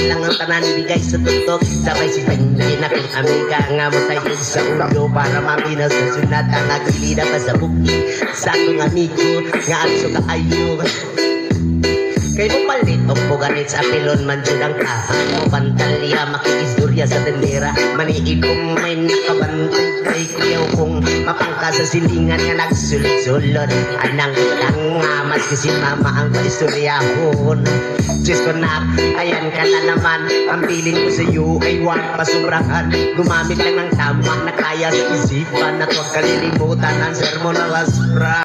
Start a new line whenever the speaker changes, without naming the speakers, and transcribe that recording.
lang ang tanan bigay sa tutok. Sabay si Benji na kung amiga nga mo tayo sa ulo para maminaw sa sunat ang agilida pa sa bukid sa akong amigo nga agso kaayo. Kay mo palit o puganit sa pilon man jud ang kahan o pantalya makikisdurya sa tendera maniid kong may nakabantay kay kiyaw kong mapangka sa silingan nga nagsulod-sulod anang nga mas kasi mama ang paistoryahon. Diyos ko na, ayan ka na naman ang piling ko sa iyo ay huwag pasumbrahan. Gumamit lang ng tama na kaya sa isipan at huwag kalilimutan ang sermon na lasbra.